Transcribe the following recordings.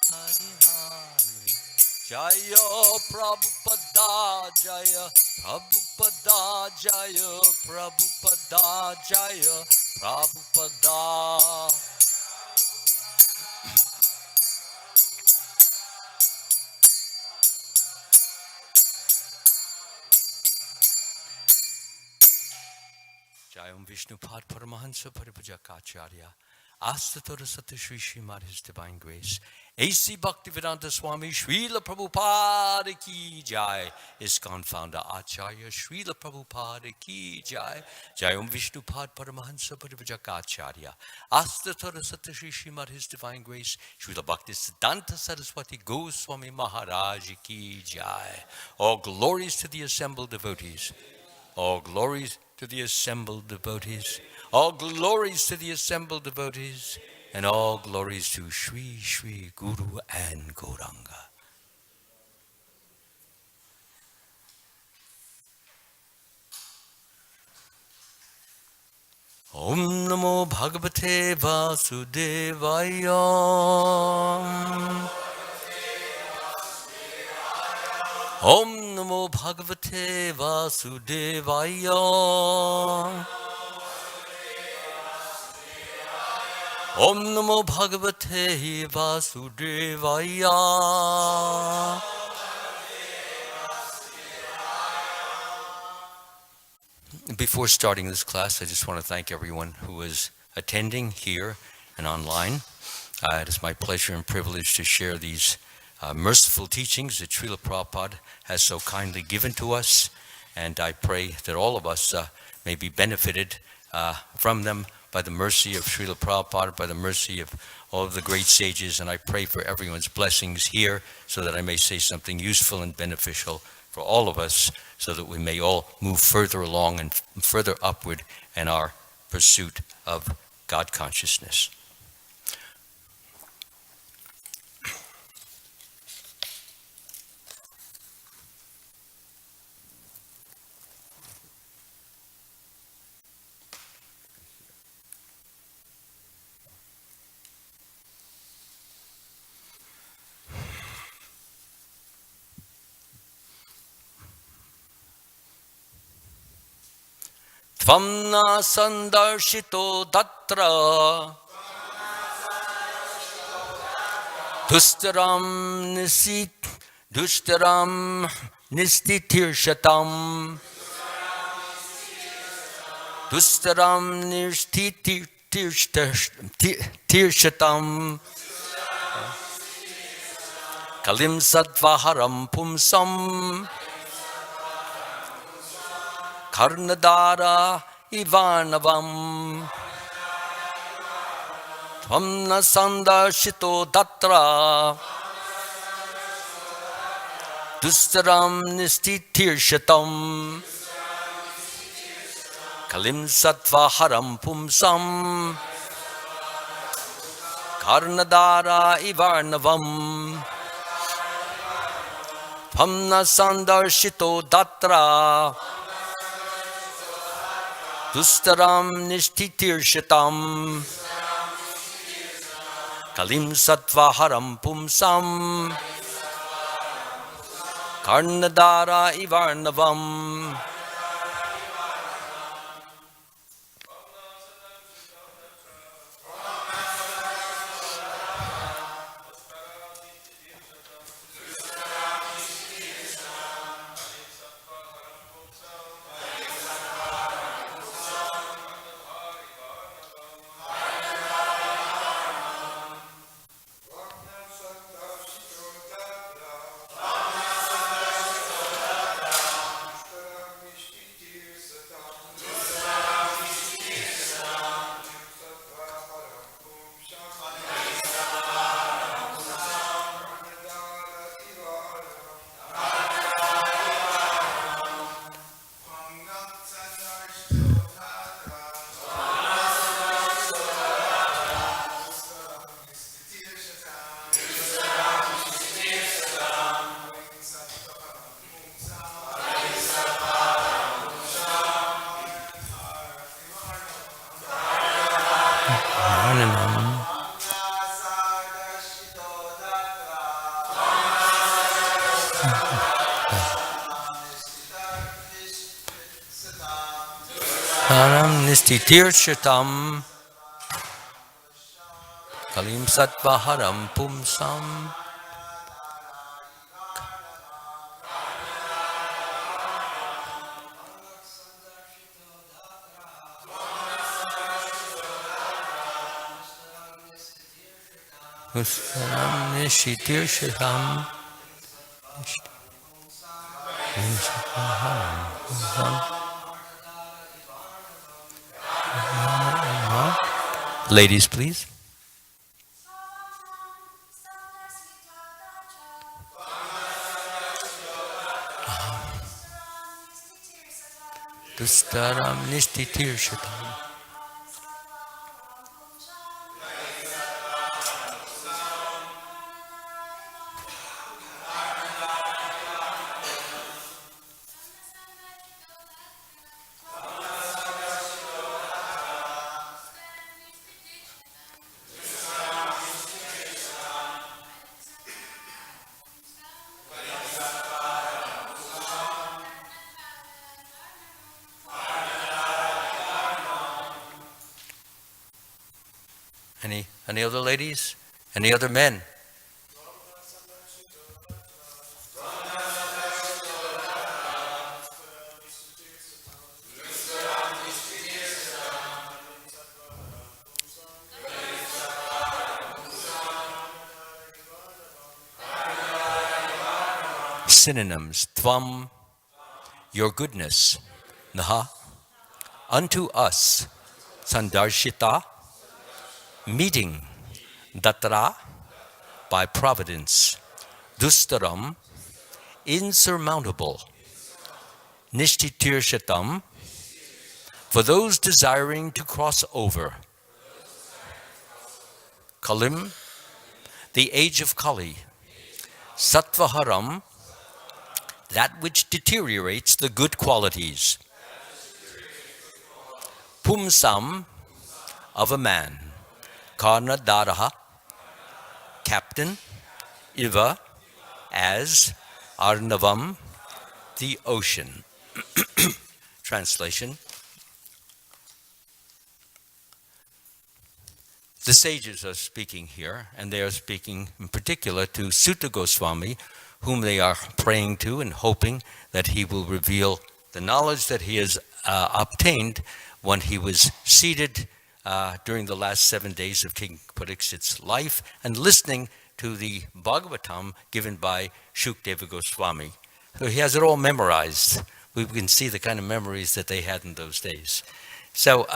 Hari Hari. Jaya Prabhupada Jaya Prabhupada Jaya Prabhupada Jaya Prabhupada. Jayam Vishnupad Paramahansa Paripujakacharya Astatora Satyashri Srimad His Divine Grace A.C. Bhaktivedanta Swami Srila Prabhupada Ki Jai ISKCON Founder Acharya Srila Prabhupada Ki Jai Jayam Vishnupad Paramahansa Paripujakacharya Astatora Satyashri Srimad His Divine Grace Srila Bhaktisiddhanta Saraswati Goswami Maharaj Ki Jai. All glories to the assembled devotees. All glories to the assembled devotees, all glories to the assembled devotees, and all glories to Sri Sri Guru and Gauranga. Om Namo Bhagavate Vasudevaya. Om Namo Bhagavate Vasudevaya. Om Namo Bhagavate Vasudevaya. Before starting this class, I just want to thank everyone who is attending here and online. It is my pleasure and privilege to share these merciful teachings that Srila Prabhupada has so kindly given to us, and I pray that all of us may be benefited from them by the mercy of Srila Prabhupada, by the mercy of all of the great sages, and I pray for everyone's blessings here so that I may say something useful and beneficial for all of us, so that we may all move further along and further upward in our pursuit of God consciousness. Tvamna sandarshito datra dustaram nistitirshatam dustaram nistitirshatam kalim sadvaharam pumsam Karnadara Ivanavam Tvamna Sandarshito Datra Dustaram Nistitirshatam Kalim Sattvaharam Pumsam Karnadara Ivanavam Tvamna Sandarshito Datra Dustaram Nishtitirshatam Kalim Sattvaharam Pumsam Karnadara Ivarnavam. Haram Nistitirchitam Kalim Sattvaharam Pumsam Haram Nistitirchitam Ladies, please. Dustaram Nistitirchitam. Any other ladies? Any other men? Synonyms. Tvam, your goodness. Naha, unto us. Sandarshita, meeting. Datra, by providence. Dustaram, insurmountable. Nishtitirshatam, for those desiring to cross over. Kalim, the age of Kali. Sattvaharam, that which deteriorates the good qualities. Pumsam, of a man. Karna Daraha, captain. Iva, as. Arnavam, the ocean. Translation. The sages are speaking here, and they are speaking in particular to Sutta Goswami, whom they are praying to and hoping that he will reveal the knowledge that he has obtained when he was seated during the last 7 days of King Parikshit's life and listening to the Bhagavatam given by Shukdeva Goswami. So he has it all memorized. We can see the kind of memories that they had in those days. So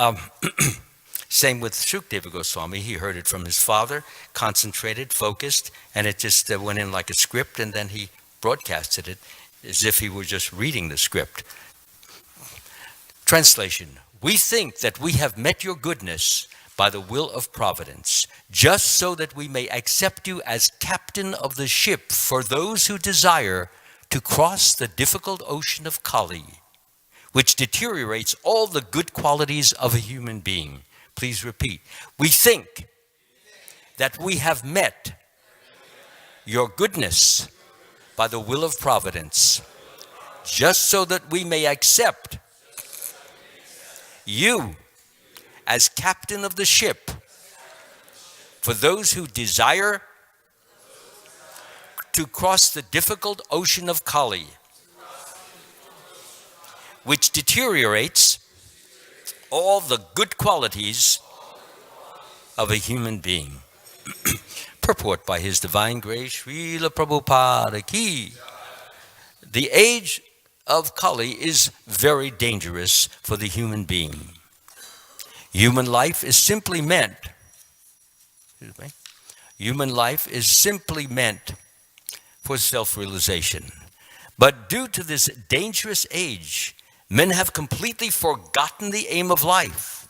same with Shukdeva Goswami. He heard it from his father, concentrated, focused, and it just went in like a script, and then he broadcasted it as if he were just reading the script. Translation. We think that we have met your goodness by the will of providence, just so that we may accept you as captain of the ship for those who desire to cross the difficult ocean of Kali, which deteriorates all the good qualities of a human being. Please repeat. We think that we have met your goodness by the will of providence, just so that we may accept you as captain of the ship for those who desire to cross the difficult ocean of Kali, which deteriorates all the good qualities of a human being. Purport by His Divine Grace, Srila Prabhupada Ki. The age of Kali is very dangerous for the human being. Human life is simply meant, human life is simply meant for self-realization. But due to this dangerous age, men have completely forgotten the aim of life.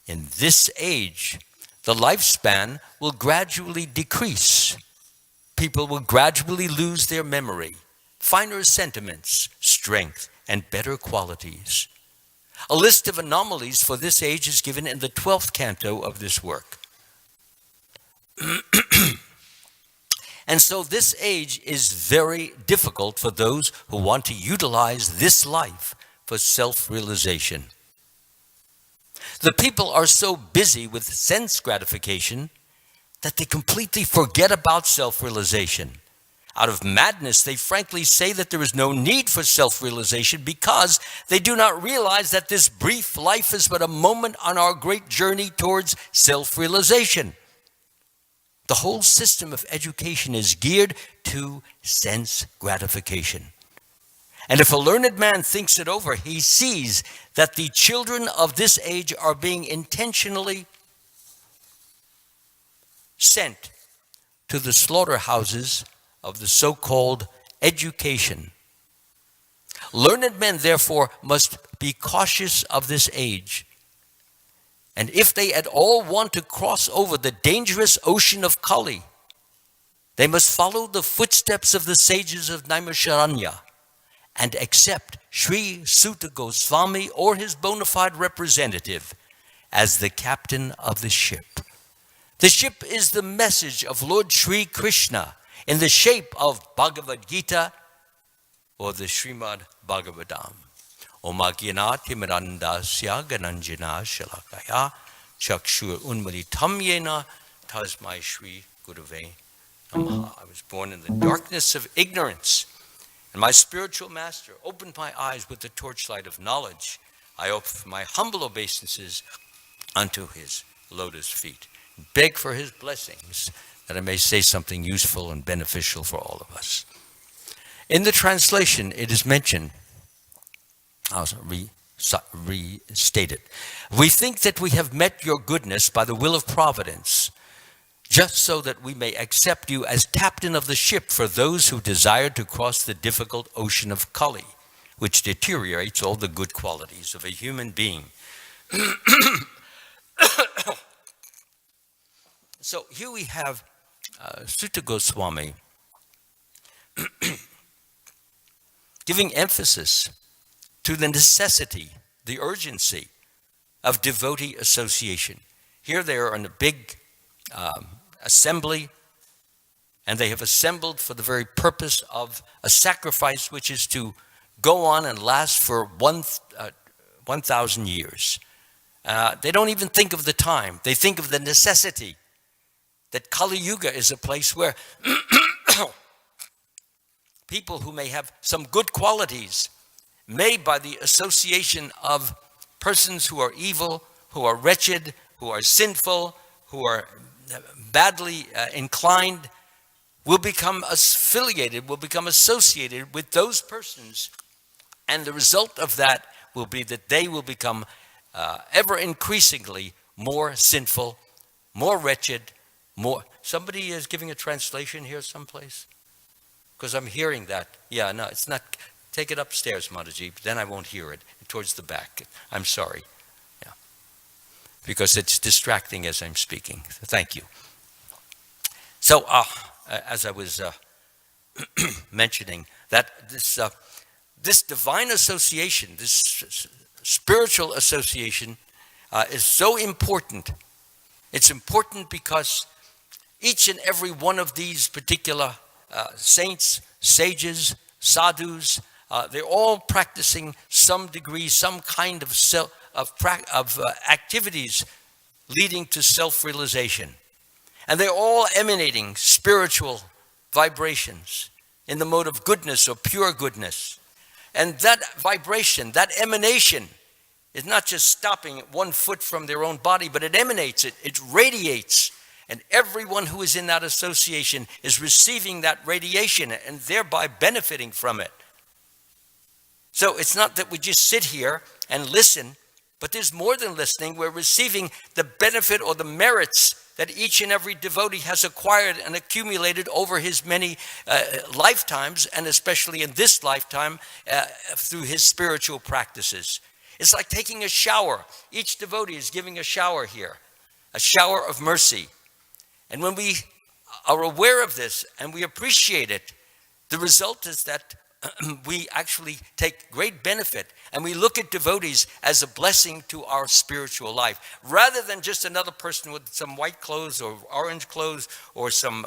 In this age, the lifespan will gradually decrease. People will gradually lose their memory, finer sentiments, strength, and better qualities. A list of anomalies for this age is given in the 12th canto of this work. And so this age is very difficult for those who want to utilize this life for self-realization. The people are so busy with sense gratification that they completely forget about self-realization. Out of madness, they frankly say that there is no need for self-realization because they do not realize that this brief life is but a moment on our great journey towards self-realization. The whole system of education is geared to sense gratification. And if a learned man thinks it over, he sees that the children of this age are being intentionally sent to the slaughterhouses of the so-called education. Learned men, therefore, must be cautious of this age. And if they at all want to cross over the dangerous ocean of Kali, they must follow the footsteps of the sages of Naimisharanya and accept Sri Sutta Goswami or his bona fide representative as the captain of the ship. The ship is the message of Lord Sri Krishna in the shape of Bhagavad Gita or the Srimad Bhagavatam. Om Ajnanati Mirandasya Gananjana Shalakaya Chakshur Unmalitam Yena Tasmai Shri Gurave Namaha. I was born in the darkness of ignorance, and my spiritual master opened my eyes with the torchlight of knowledge. I offer my humble obeisances unto his lotus feet. Beg for his blessings that I may say something useful and beneficial for all of us. In the translation, it is mentioned, I'll restate it. We think that we have met your goodness by the will of providence, just so that we may accept you as captain of the ship for those who desire to cross the difficult ocean of Kali, which deteriorates all the good qualities of a human being. So here we have Sutta Goswami giving emphasis to the necessity, the urgency of devotee association. Here they are in a big assembly, and they have assembled for the very purpose of a sacrifice which is to go on and last for 1,000 years. They don't even think of the time. They think of the necessity that Kali Yuga is a place where people who may have some good qualities may, by the association of persons who are evil, who are wretched, who are sinful, who are badly inclined, will become affiliated, will become associated with those persons. And the result of that will be that they will become ever increasingly more sinful, more wretched, more. Somebody is giving a translation here someplace? Because I'm hearing that. Yeah, no, it's not. Take it upstairs, Mataji, then I won't hear it. Towards the back. I'm sorry. Yeah. Because it's distracting as I'm speaking. Thank you. So, as I was mentioning, that this divine association, this spiritual association is so important. It's important because each and every one of these particular saints, sages, sadhus, they're all practicing some degree, some kind of activities leading to self-realization. And they're all emanating spiritual vibrations in the mode of goodness or pure goodness. And that vibration, that emanation, is not just stopping at 1 foot from their own body, but it emanates, it radiates. And everyone who is in that association is receiving that radiation and thereby benefiting from it. So it's not that we just sit here and listen, but there's more than listening. We're receiving the benefit or the merits that each and every devotee has acquired and accumulated over his many lifetimes, and especially in this lifetime through his spiritual practices. It's like taking a shower. Each devotee is giving a shower here, a shower of mercy. And when we are aware of this and we appreciate it, the result is that we actually take great benefit, and we look at devotees as a blessing to our spiritual life, rather than just another person with some white clothes or orange clothes or some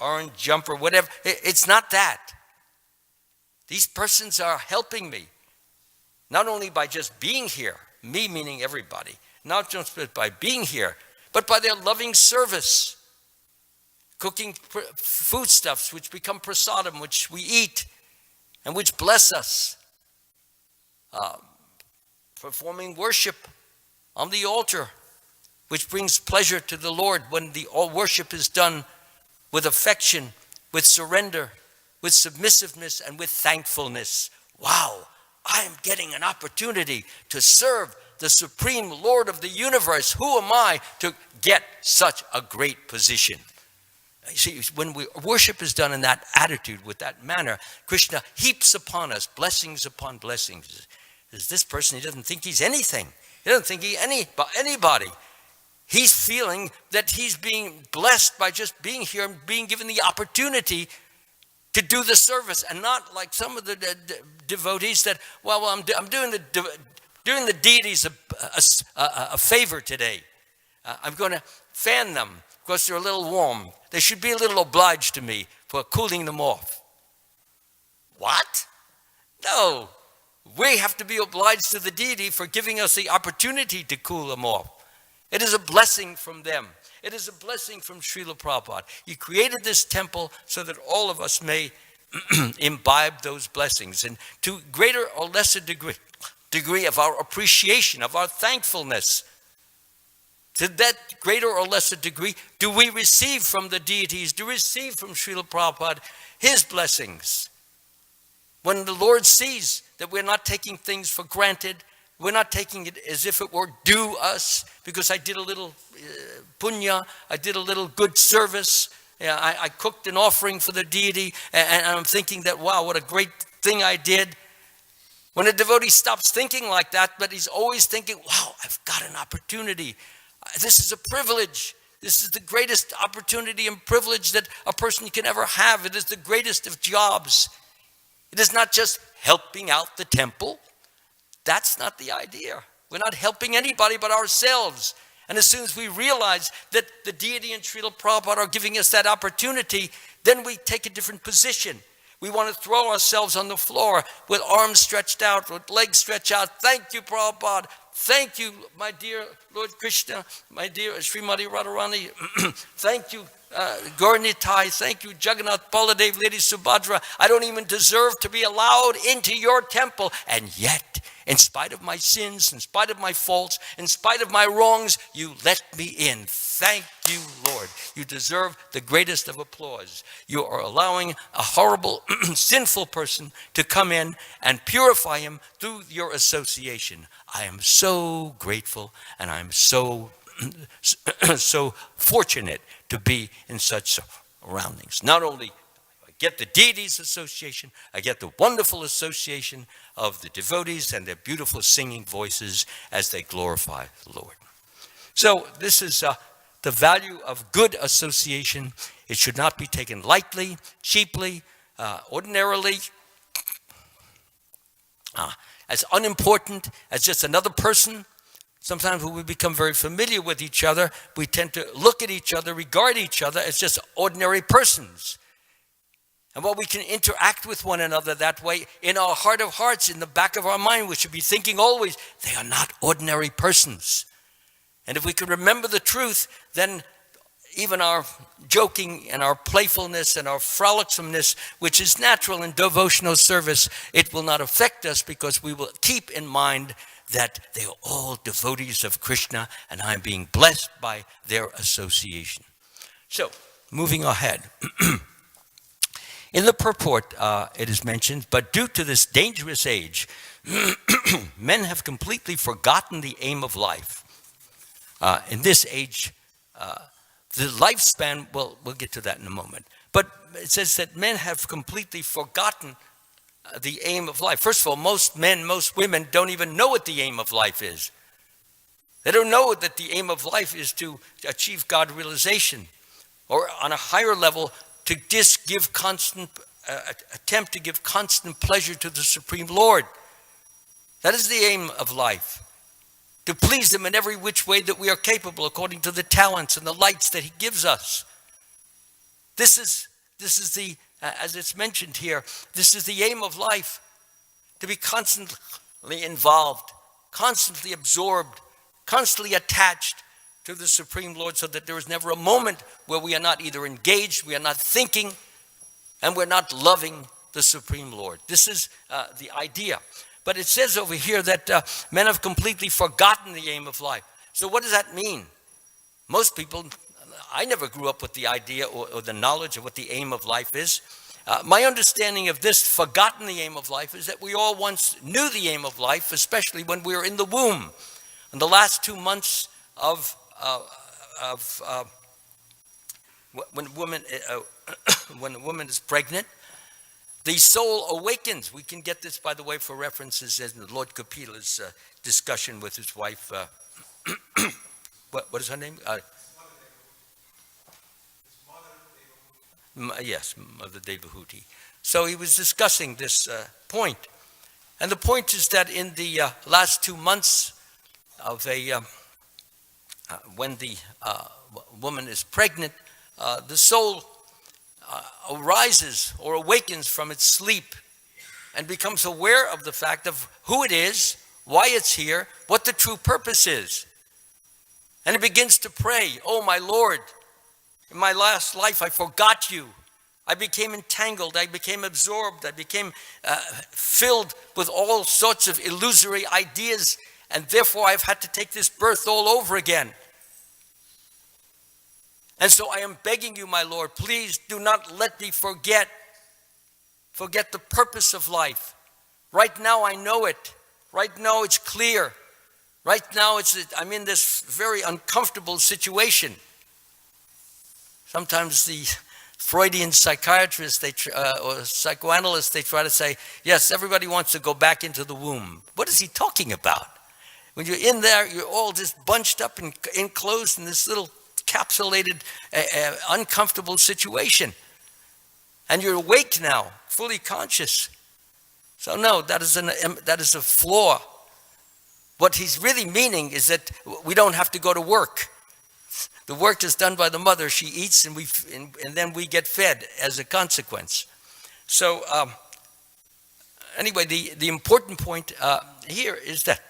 orange jumper, whatever. It's not that. These persons are helping me, not only by just being here, me meaning everybody, not just by being here, but by their loving service, cooking foodstuffs which become prasadam, which we eat and which bless us, performing worship on the altar, which brings pleasure to the Lord when the worship is done with affection, with surrender, with submissiveness, and with thankfulness. Wow, I am getting an opportunity to serve the Supreme Lord of the universe. Who am I to get such a great position? You see, when worship is done in that attitude, with that manner, Krishna heaps upon us blessings upon blessings. There's this person, he doesn't think he's anything. He doesn't think he's anybody. He's feeling that he's being blessed by just being here and being given the opportunity to do the service, and not like some of the devotees that, well, I'm doing the deities a favor today. I'm going to fan them because they're a little warm. They should be a little obliged to me for cooling them off. What? No. We have to be obliged to the deity for giving us the opportunity to cool them off. It is a blessing from them. It is a blessing from Srila Prabhupada. He created this temple so that all of us may imbibe those blessings. And to greater or lesser degree of our appreciation, of our thankfulness, to that greater or lesser degree, do we receive from the deities, do we receive from Srila Prabhupada his blessings. When the Lord sees that we're not taking things for granted, we're not taking it as if it were due us, because I did a little punya, I did a little good service, I cooked an offering for the deity, and I'm thinking that, wow, what a great thing I did. When a devotee stops thinking like that, but he's always thinking, wow, I've got an opportunity. This is a privilege. This is the greatest opportunity and privilege that a person can ever have. It is the greatest of jobs. It is not just helping out the temple. That's not the idea. We're not helping anybody but ourselves. And as soon as we realize that the deity and Srila Prabhupada are giving us that opportunity, then we take a different position. We want to throw ourselves on the floor with arms stretched out, with legs stretched out. Thank you, Prabhupada. Thank you, my dear Lord Krishna, my dear Srimati Radharani. Thank you, Gaurnitai. Thank you, Jagannath Baladev, Lady Subhadra. I don't even deserve to be allowed into your temple. And yet, in spite of my sins, in spite of my faults, in spite of my wrongs, you let me in. Thank you, Lord. You deserve the greatest of applause. You are allowing a horrible, sinful person to come in and purify him through your association. I am so grateful, and I'm so fortunate to be in such surroundings. Not only I get the deities association, I get the wonderful association of the devotees and their beautiful singing voices as they glorify the Lord. So this is the value of good association. It should not be taken lightly, cheaply, ordinarily, as unimportant as just another person. Sometimes when we become very familiar with each other, we tend to look at each other, regard each other as just ordinary persons. And while we can interact with one another that way, in our heart of hearts, in the back of our mind, we should be thinking always, they are not ordinary persons. And if we can remember the truth, then even our joking and our playfulness and our frolicsomeness, which is natural in devotional service, it will not affect us, because we will keep in mind that they are all devotees of Krishna, and I'm being blessed by their association. So, moving ahead. In the purport, it is mentioned, but due to this dangerous age, men have completely forgotten the aim of life. In this age, the lifespan, well, we'll get to that in a moment. But it says that men have completely forgotten the aim of life. First of all, most men, most women don't even know what the aim of life is. They don't know that the aim of life is to achieve God realization, or on a higher level, to attempt to give constant pleasure to the Supreme Lord. That is the aim of life. To please him in every which way that we are capable, according to the talents and the lights that he gives us. This is the, as it's mentioned here, this is the aim of life. To be constantly involved, constantly absorbed, constantly attached to the Supreme Lord, so that there is never a moment where we are not either engaged, we are not thinking, and we're not loving the Supreme Lord. This is the idea. But it says over here that men have completely forgotten the aim of life. So what does that mean? Most people, I never grew up with the idea or the knowledge of what the aim of life is. My understanding of this, forgotten the aim of life, is that we all once knew the aim of life, especially when we were in the womb. In the last 2 months of when a woman is pregnant, the soul awakens. We can get this, by the way, for references in Lord Kapila's discussion with his wife. What is her name? Yes, Mother Devahuti. So he was discussing this point. And the point is that in the last 2 months of when the woman is pregnant, the soul arises or awakens from its sleep and becomes aware of the fact of who it is, why it's here, what the true purpose is. And it begins to pray, "Oh, my Lord, in my last life I forgot you. I became entangled, I became absorbed, I became filled with all sorts of illusory ideas, and therefore I've had to take this birth all over again. And so I am begging you, my Lord, please do not let me forget the purpose of life. Right now I know it. Right now it's clear. Right now I'm in this very uncomfortable situation." Sometimes the Freudian psychiatrists or psychoanalysts, they try to say, yes, everybody wants to go back into the womb. What is he talking about? When you're in there, you're all just bunched up and enclosed in this little encapsulated, uncomfortable situation. And you're awake now, fully conscious. So no, that is a flaw. What he's really meaning is that we don't have to go to work. The work is done by the mother. She eats and then we get fed as a consequence. So anyway, the important point here is that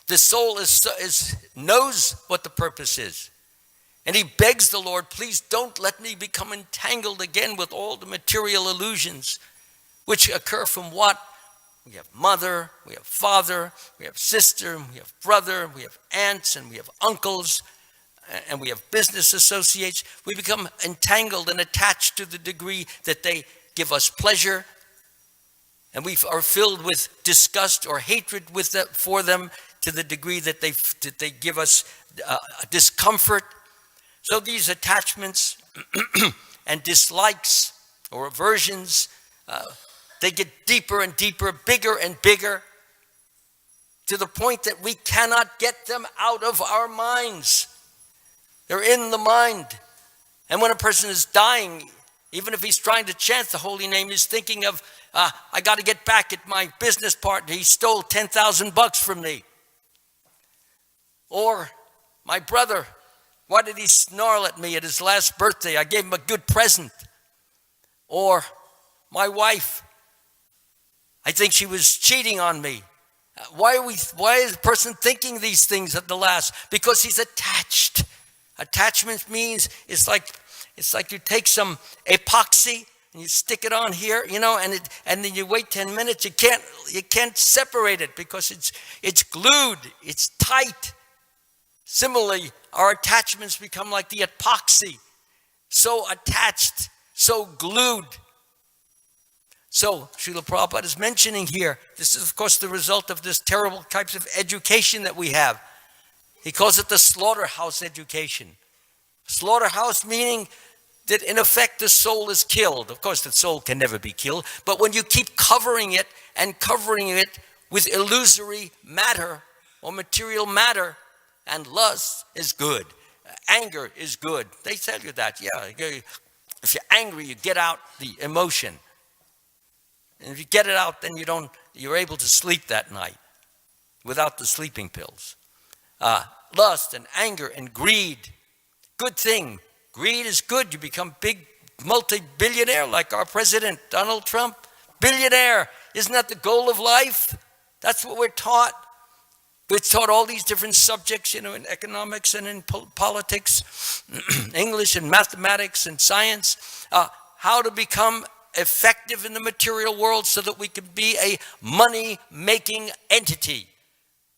the soul knows what the purpose is. And he begs the Lord, please don't let me become entangled again with all the material illusions which occur from what? We have mother, we have father, we have sister, we have brother, we have aunts, and we have uncles, and we have business associates. We become entangled and attached to the degree that they give us pleasure, and we are filled with disgust or hatred for them to the degree that they give us discomfort. So these attachments and dislikes or aversions, they get deeper and deeper, bigger and bigger, to the point that we cannot get them out of our minds. They're in the mind. And when a person is dying, even if he's trying to chant the holy name, he's thinking of, I got to get back at my business partner. He stole $10,000 from me. Or my brother, why did he snarl at me at his last birthday? I gave him a good present. Or my wife, I think she was cheating on me. Why is the person thinking these things at the last? Because he's attached. Attachment means it's like you take some epoxy and you stick it on here, and then you wait 10 minutes. You can't separate it because it's glued. It's tight. Similarly, our attachments become like the epoxy, so attached, so glued. So, Srila Prabhupada is mentioning here, this is of course the result of this terrible types of education that we have. He calls it the slaughterhouse education. Slaughterhouse meaning that in effect the soul is killed. Of course the soul can never be killed, but when you keep covering it with illusory matter or material matter, and lust is good, anger is good. They tell you that, if you're angry, you get out the emotion. And if you get it out, then you're able to sleep that night without the sleeping pills. Lust and anger and greed, good thing. Greed is good. You become big multi-billionaire like our president, Donald Trump. Billionaire. Isn't that the goal of life? That's what we're taught. We're taught all these different subjects, in economics and in politics, English and mathematics and science, how to become effective in the material world so that we can be a money-making entity.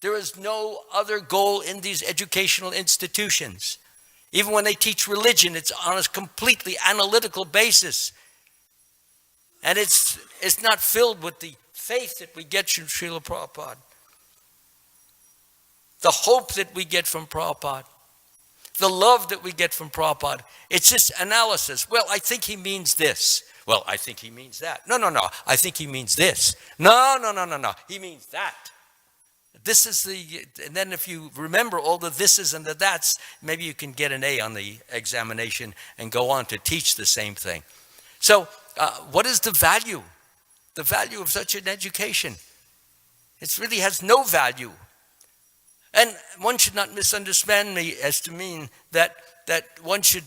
There is no other goal in these educational institutions. Even when they teach religion, it's on a completely analytical basis. And it's not filled with the faith that we get from Srila Prabhupada, the hope that we get from Prabhupada, the love that we get from Prabhupada. It's just analysis. Well, I think he means this. Well, I think he means that. No. I think he means this. No. He means that. This is and then if you remember all the thises and the that's, maybe you can get an A on the examination and go on to teach the same thing. So what is the value? The value of such an education? It really has no value. And one should not misunderstand me as to mean that one should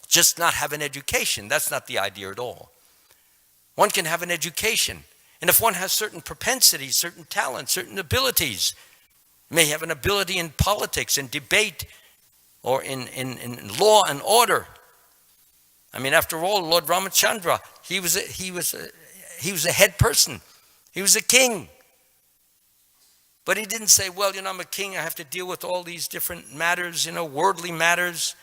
just not have an education. That's not the idea at all. One can have an education. And if one has certain propensities, certain talents, certain abilities, may have an ability in politics, in debate, or in law and order. I mean, after all, Lord Ramachandra, he was a head person. He was a king. But he didn't say, well, I'm a king, I have to deal with all these different matters, worldly matters,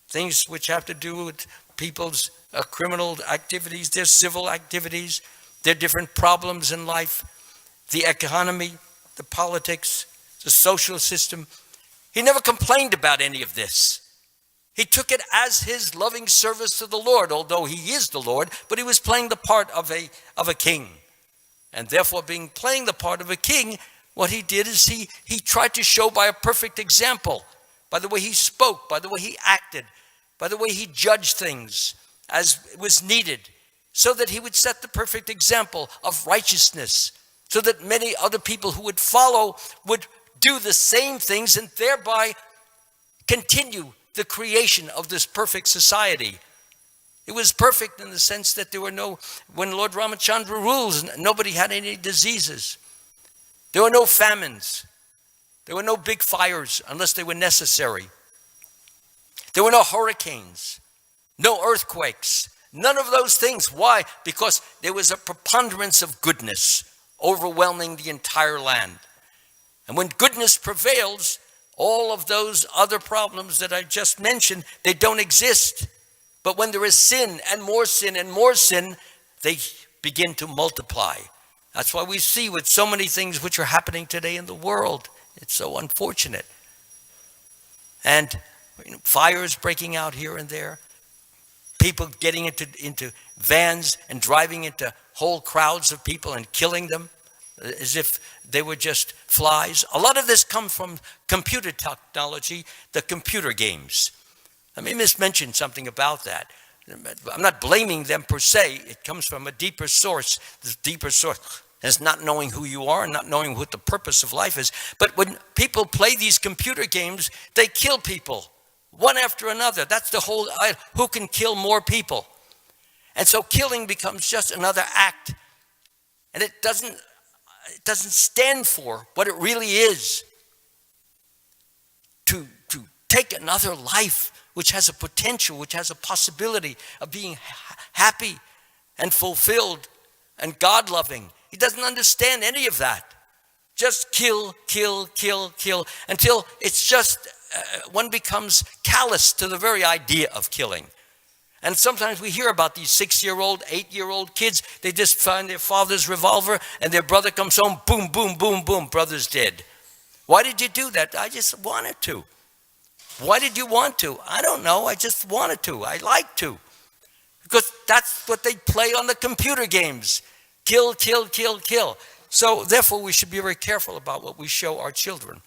things which have to do with people's criminal activities, their civil activities, their different problems in life, the economy, the politics, the social system. He never complained about any of this. He took it as his loving service to the Lord, although he is the Lord, but he was playing the part of a king. And therefore, playing the part of a king, what he did is he tried to show by a perfect example, by the way he spoke, by the way he acted, by the way he judged things as was needed, so that he would set the perfect example of righteousness, so that many other people who would follow would do the same things and thereby continue the creation of this perfect society. It was perfect in the sense that there were when Lord Ramachandra rules, nobody had any diseases. There were no famines. There were no big fires unless they were necessary. There were no hurricanes, no earthquakes, none of those things. Why? Because there was a preponderance of goodness overwhelming the entire land. And when goodness prevails, all of those other problems that I just mentioned, they don't exist. But when there is sin and more sin and more sin, they begin to multiply. That's why we see with so many things which are happening today in the world. It's so unfortunate. And fires breaking out here and there. People getting into vans and driving into whole crowds of people and killing them as if they were just flies. A lot of this comes from computer technology, the computer games. Let me mention something about that. I'm not blaming them per se. It comes from a deeper source. The deeper source is not knowing who you are and not knowing what the purpose of life is. But when people play these computer games, they kill people one after another. That's the whole, who can kill more people? And so killing becomes just another act. And it doesn't stand for what it really is. To take another life which has a potential, which has a possibility of being happy and fulfilled and God-loving. He doesn't understand any of that. Just kill, until it's just, one becomes callous to the very idea of killing. And sometimes we hear about these 6-year-old, 8-year-old kids. They just find their father's revolver and their brother comes home, boom, boom, boom, boom, brother's dead. Why did you do that? I just wanted to. Why did you want to? I don't know. I just wanted to. I like to. Because that's what they play on the computer games. Kill. So therefore, we should be very careful about what we show our children.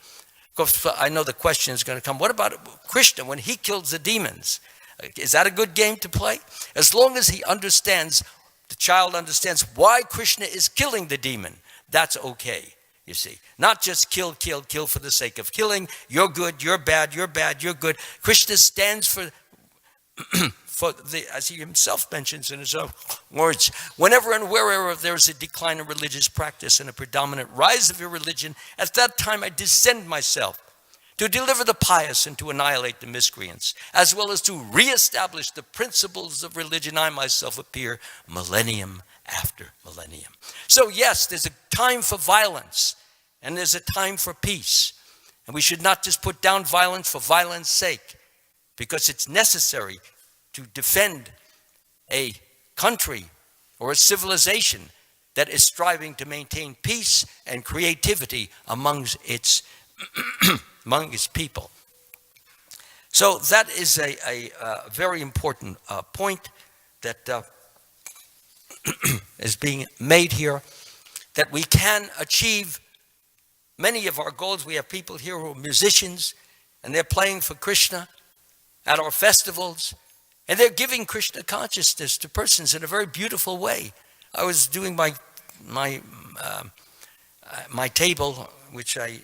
Because I know the question is going to come, what about Krishna when he kills the demons? Is that a good game to play? As long as he understands, the child understands why Krishna is killing the demon, that's okay, you see. Not just kill for the sake of killing. You're good, you're bad, you're bad, you're good. Krishna stands for as he himself mentions in his own words, whenever and wherever there is a decline in religious practice and a predominant rise of irreligion, at that time I descend myself to deliver the pious and to annihilate the miscreants, as well as to reestablish the principles of religion. I myself appear millennium after millennium. So yes, there's a time for violence, and there's a time for peace. And we should not just put down violence for violence sake, because it's necessary to defend a country or a civilization that is striving to maintain peace and creativity among its people. So that is a very important point that is being made here, that we can achieve many of our goals. We have people here who are musicians, and they're playing for Krishna at our festivals, and they're giving Krishna consciousness to persons in a very beautiful way. I was doing my table, which I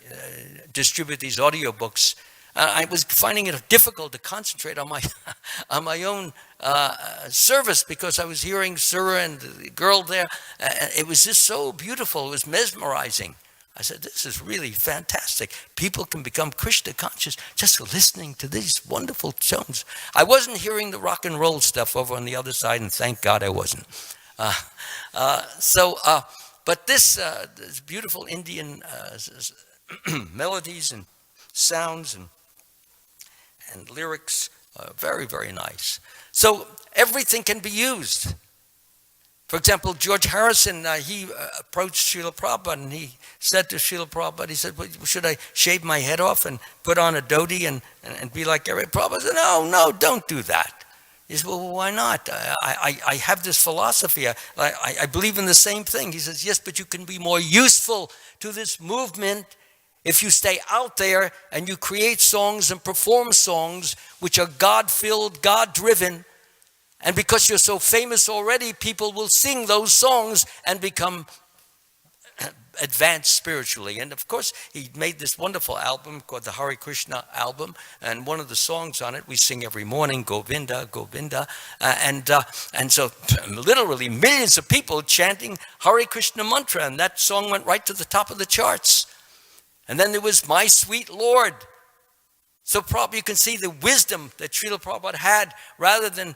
distribute these audiobooks. I was finding it difficult to concentrate on my own service, because I was hearing Surah and the girl there. It was just so beautiful. It was mesmerizing. I said, this is really fantastic. People can become Krishna conscious just listening to these wonderful tones. I wasn't hearing the rock and roll stuff over on the other side, and thank God I wasn't. But this beautiful Indian melodies and sounds and lyrics, very, very nice. So everything can be used. For example, George Harrison, he approached Srila Prabhupada, and he said to Srila Prabhupada, he said, well, should I shave my head off and put on a dhoti and be like every Prabhupada? Said, no, don't do that. He said, well, why not? I have this philosophy. I believe in the same thing. He says, yes, but you can be more useful to this movement if you stay out there and you create songs and perform songs which are God-filled, God-driven. And because you're so famous already, people will sing those songs and become advanced spiritually. And of course, he made this wonderful album called the Hare Krishna album. And one of the songs on it, we sing every morning, Govinda, Govinda. And so literally millions of people chanting Hare Krishna mantra. And that song went right to the top of the charts. And then there was My Sweet Lord. So probably you can see the wisdom that Srila Prabhupada had, rather than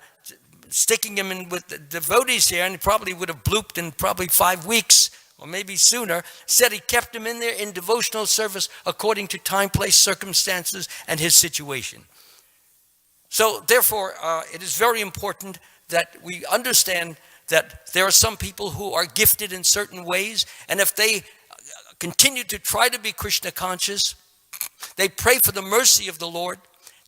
sticking him in with the devotees here, and he probably would have blooped in probably 5 weeks or maybe sooner. Said he kept him in there in devotional service according to time, place, circumstances, and his situation. So therefore, it is very important that we understand that there are some people who are gifted in certain ways, and if they continue to try to be Krishna conscious, they pray for the mercy of the Lord.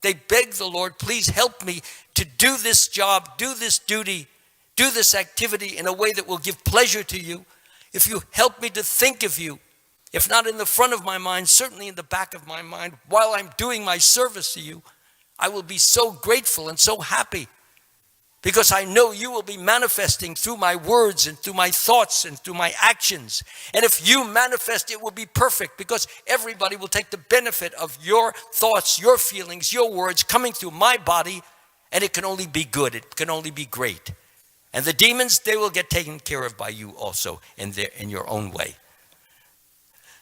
They beg the Lord, please help me to do this job, do this duty, do this activity in a way that will give pleasure to you. If you help me to think of you, if not in the front of my mind, certainly in the back of my mind, while I'm doing my service to you, I will be so grateful and so happy, because I know you will be manifesting through my words and through my thoughts and through my actions. And if you manifest, it will be perfect, because everybody will take the benefit of your thoughts, your feelings, your words coming through my body, and it can only be good. It can only be great. And the demons, they will get taken care of by you also in your own way.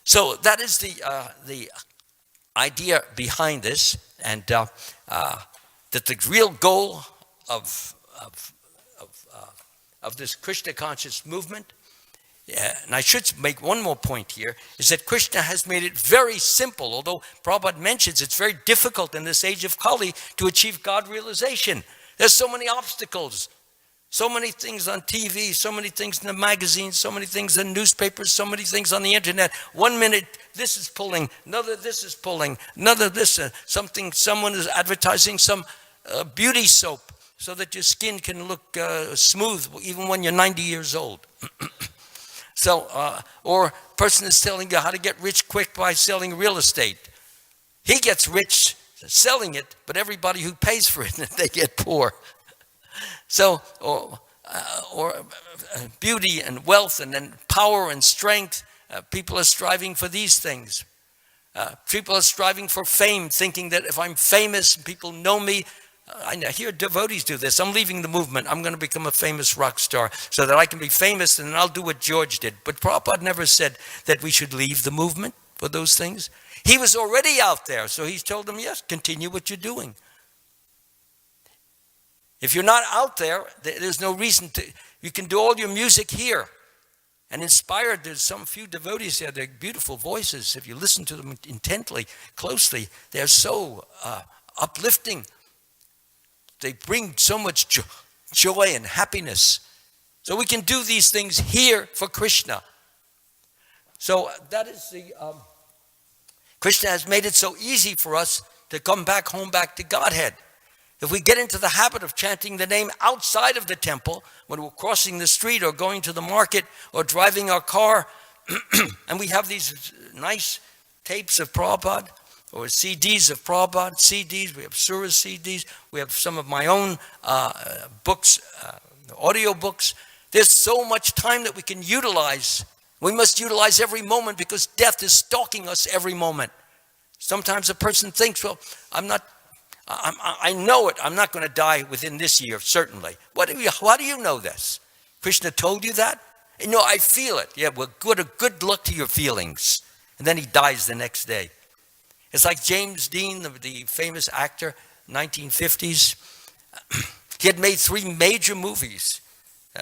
So that is the idea behind this, and that the real goal of this Krishna conscious movement, and I should make one more point here, is that Krishna has made it very simple, although Prabhupada mentions it's very difficult in this age of Kali to achieve God realization. There's so many obstacles, so many things on TV, so many things in the magazines, so many things in newspapers, so many things on the internet. 1 minute this is pulling, another this is pulling, another this, someone is advertising some beauty soap, so that your skin can look smooth even when you're 90 years old. Or a person is telling you how to get rich quick by selling real estate. He gets rich selling it, but everybody who pays for it, they get poor. So, or beauty and wealth and then power and strength, people are striving for these things. People are striving for fame, thinking that if I'm famous and people know me, I hear devotees do this. I'm leaving the movement. I'm going to become a famous rock star so that I can be famous and I'll do what George did. But Prabhupada never said that we should leave the movement for those things. He was already out there, so he's told them, yes, continue what you're doing. If you're not out there, there's no reason to. You can do all your music here. And inspired, there's some few devotees there. They're beautiful voices. If you listen to them intently, closely, they're so uplifting. They bring so much joy and happiness. So we can do these things here for Krishna. So that is the, Krishna has made it so easy for us to come back home, back to Godhead. If we get into the habit of chanting the name outside of the temple, when we're crossing the street or going to the market or driving our car, and we have these nice tapes of Prabhupada, or CDs of Prabhupada, CDs, we have Surah CDs, we have some of my own books, audio books. There's so much time that we can utilize. We must utilize every moment because death is stalking us every moment. Sometimes a person thinks, well, I know it, I'm not going to die within this year, certainly. How do you know this? Krishna told you that? No, I feel it. Yeah, well, good luck to your feelings. And then he dies the next day. It's like James Dean, the famous actor, 1950s. He had made 3 major movies.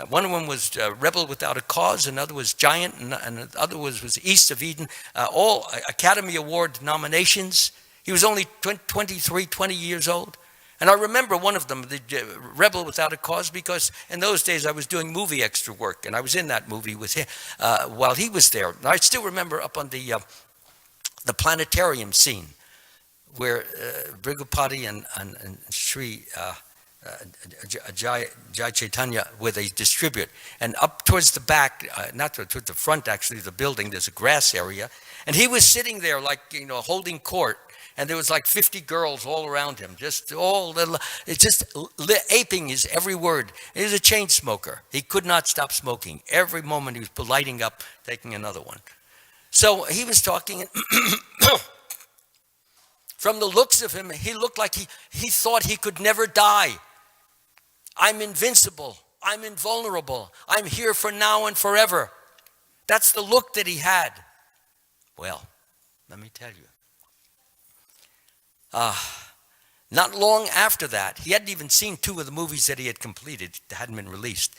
One of them was Rebel Without a Cause, another was Giant, and the other was East of Eden. All Academy Award nominations. He was only 23, 20 years old. And I remember one of them, the Rebel Without a Cause, because in those days I was doing movie extra work, and I was in that movie with him while he was there. And I still remember up on the planetarium scene where Brigupati and Sri Jai Chaitanya, where they distribute. And up towards the back, not towards the front actually, the building, there's a grass area. And he was sitting there like, holding court. And there was like 50 girls all around him, just aping his every word. He was a chain smoker. He could not stop smoking. Every moment he was lighting up, taking another one. So he was talking, and from the looks of him, he looked like he thought he could never die. I'm invincible. I'm invulnerable. I'm here for now and forever. That's the look that he had. Well, let me tell you. Not long after that, he hadn't even seen 2 of the movies that he had completed that hadn't been released.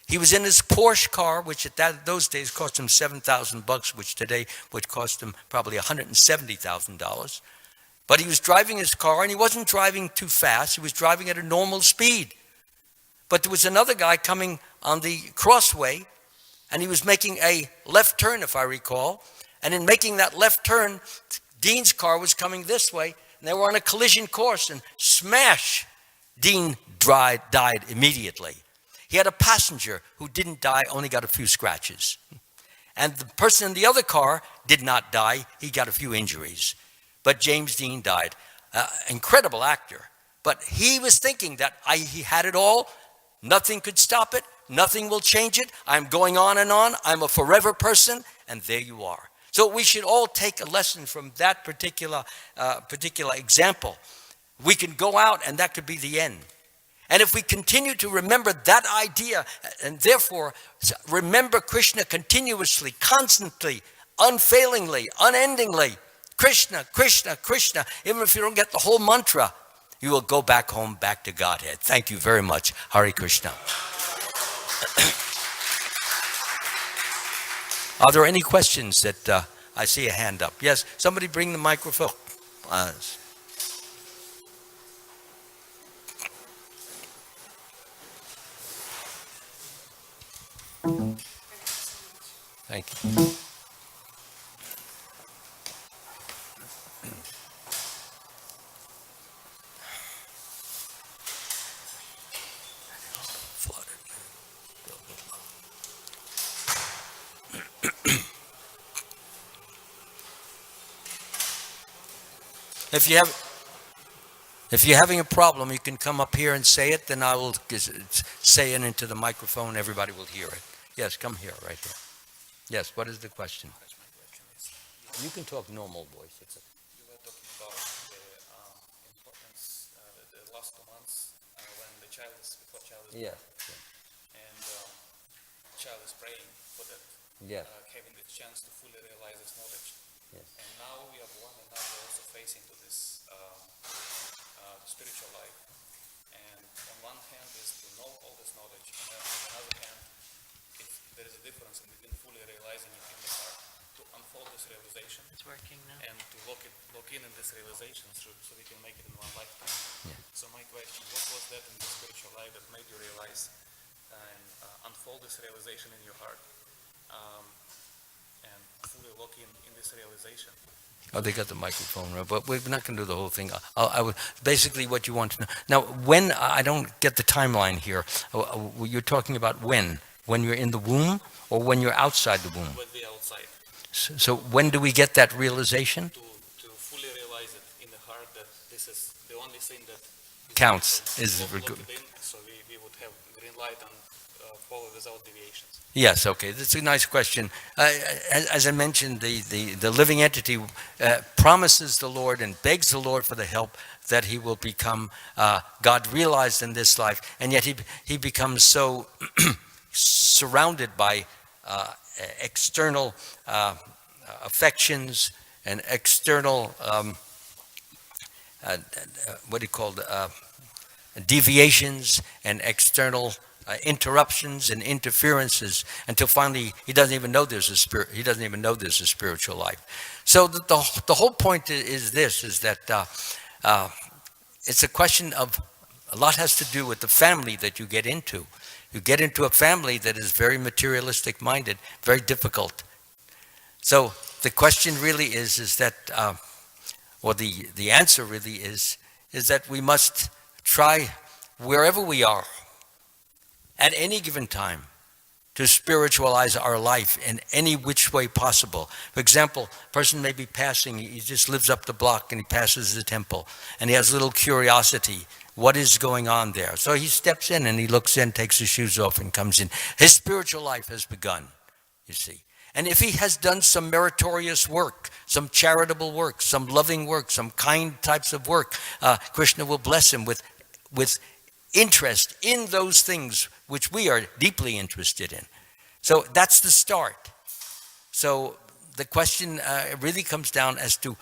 He was in his Porsche car, which at those days cost him $7,000, which today would cost him probably $170,000. But he was driving his car, and he wasn't driving too fast. He was driving at a normal speed. But there was another guy coming on the crossway, and he was making a left turn, if I recall. And in making that left turn, Dean's car was coming this way, and they were on a collision course, and smash! Dean died immediately. He had a passenger who didn't die, only got a few scratches. And the person in the other car did not die. He got a few injuries. But James Dean died. Incredible actor. But he was thinking that he had it all. Nothing could stop it. Nothing will change it. I'm going on and on. I'm a forever person. And there you are. So we should all take a lesson from that particular example. We can go out and that could be the end. And if we continue to remember that idea, and therefore remember Krishna continuously, constantly, unfailingly, unendingly, Krishna, Krishna, Krishna, even if you don't get the whole mantra, you will go back home, back to Godhead. Thank you very much. Hare Krishna. Are there any questions that I see a hand up? Yes, somebody bring the microphone. Thank you. If you're having a problem, you can come up here and say it, then I will say it into the microphone. Everybody will hear it. Yes, come here, right here. Yes, what is the question? You can talk normal voice. You were talking about the importance, the last 2 months when the child is born, and child is praying for that, having the chance to fully realize its knowledge. And now we are born, and now we're also facing to this spiritual life. And on one hand is to know all this knowledge, and then on the other hand, if there is a difference in between fully realizing it in the heart, to unfold this realization. It's working now. And to look in this realization so we can make it in one lifetime. So my question, what was that in the spiritual life that made you realize and unfold this realization in your heart and fully look in this realization? Oh, they got the microphone, right? But we're not going to do the whole thing. I would basically what you want to know. Now, when I don't get the timeline here, you're talking about when you're in the womb or when you're outside the womb? When we're outside. So when do we get that realization? To fully realize it in the heart that this is the only thing that counts. So we would have green light and follow without deviations. Yes, okay. That's a nice question. As I mentioned, the living entity promises the Lord and begs the Lord for the help that he will become God realized in this life, and yet he becomes so surrounded by external affections and external deviations and external interruptions and interferences until finally he doesn't even know there's a spirit. He doesn't even know there's a spiritual life. So the whole point is that it's a question of a lot has to do with the family that you get into. You get into a family that is very materialistic minded, very difficult. So the question really is that, or the answer really is that we must try wherever we are at any given time to spiritualize our life in any which way possible. For example, a person may be passing, he just lives up the block and he passes the temple and he has a little curiosity. What is going on there? So he steps in and he looks in, takes his shoes off and comes in. His spiritual life has begun, you see. And if he has done some meritorious work, some charitable work, some loving work, some kind types of work, Krishna will bless him with interest in those things which we are deeply interested in. So that's the start. So the question really comes down as to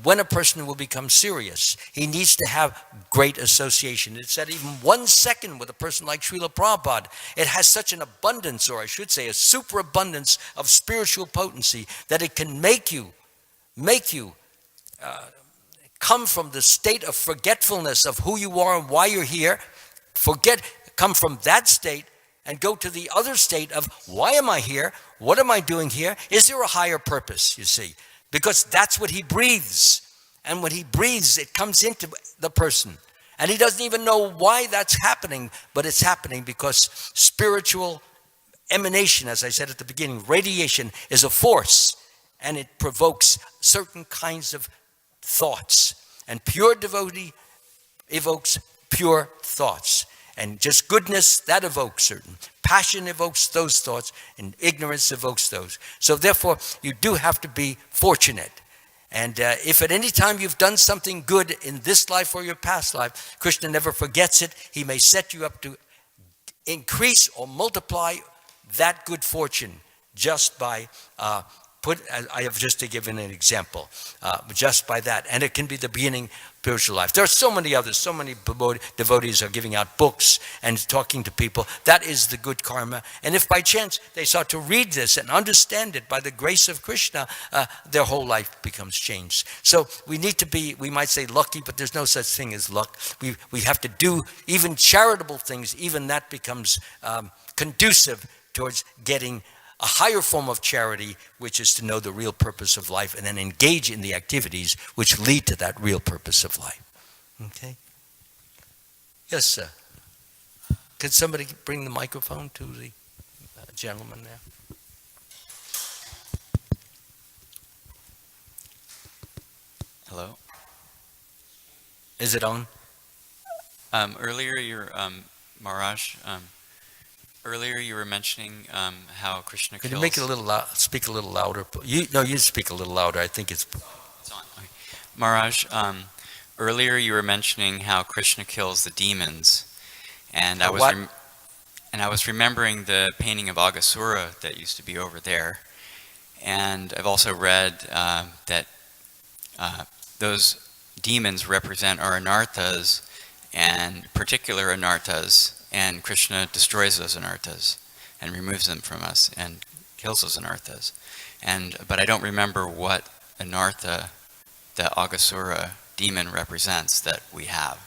when a person will become serious. He needs to have great association. It's that even 1 second with a person like Srila Prabhupada, it has such an abundance, or I should say a superabundance of spiritual potency that it can make you come from the state of forgetfulness of who you are and why you're here, come from that state and go to the other state of why am I here? What am I doing here? Is there a higher purpose, you see? Because that's what he breathes. And when he breathes, it comes into the person. And he doesn't even know why that's happening, but it's happening because spiritual emanation, as I said at the beginning, radiation is a force, and it provokes certain kinds of thoughts. And pure devotee evokes pure thoughts. And just goodness, that evokes certain. Passion evokes those thoughts, and ignorance evokes those. So therefore, you do have to be fortunate. And if at any time you've done something good in this life or your past life, Krishna never forgets it. He may set you up to increase or multiply that good fortune just by I have just to give an example, just by that. And it can be the beginning of spiritual life. There are so many others, so many devotees are giving out books and talking to people. That is the good karma. And if by chance they start to read this and understand it by the grace of Krishna, their whole life becomes changed. So we need to be, we might say lucky, but there's no such thing as luck. We have to do even charitable things, even that becomes conducive towards getting a higher form of charity, which is to know the real purpose of life and then engage in the activities which lead to that real purpose of life. Okay? Yes, sir. Could somebody bring the microphone to the gentleman there? Hello. Is it on? Earlier, Maharaj, earlier you were mentioning how Krishna Could kills... you make it a little loud, speak a little louder? You speak a little louder. I think it's... It's on. Okay. Maharaj, earlier you were mentioning how Krishna kills the demons, and I was What? and I was remembering the painting of Aghasura that used to be over there, and I've also read that those demons represent our anarthas, and particular anarthas, and Krishna destroys those anarthas and removes them from us and kills those anarthas. But I don't remember what anartha the Aghasura demon represents that we have.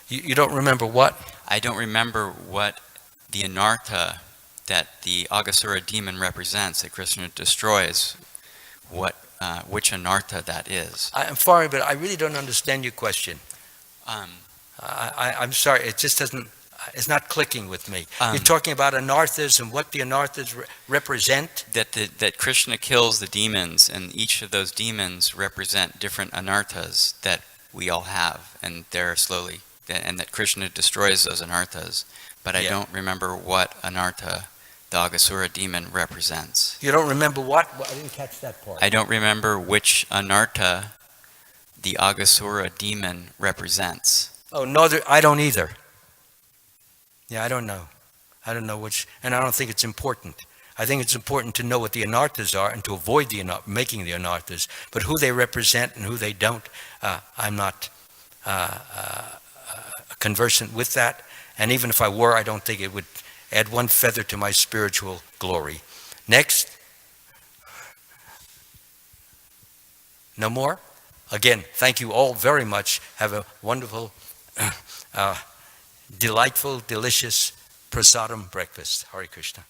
You don't remember what? I don't remember what the anartha that the Aghasura demon represents that Krishna destroys, which anartha that is. I'm sorry, but I really don't understand your question. I'm sorry, it just doesn't, it's not clicking with me. You're talking about anarthas and what the anarthas represent? That Krishna kills the demons, and each of those demons represent different anarthas that we all have, and that Krishna destroys those anarthas. But I don't remember what anartha the Aghasura demon represents. You don't remember what? I didn't catch that part. I don't remember which anartha the Aghasura demon represents. Oh, no, I don't either. Yeah, I don't know. I don't know which, and I don't think it's important. I think it's important to know what the anarthas are and to avoid making the anarthas. But who they represent and who they don't, I'm not conversant with that. And even if I were, I don't think it would add one feather to my spiritual glory. Next. No more? Again, thank you all very much. Have a wonderful, delightful, delicious prasadam breakfast. Hare Krishna.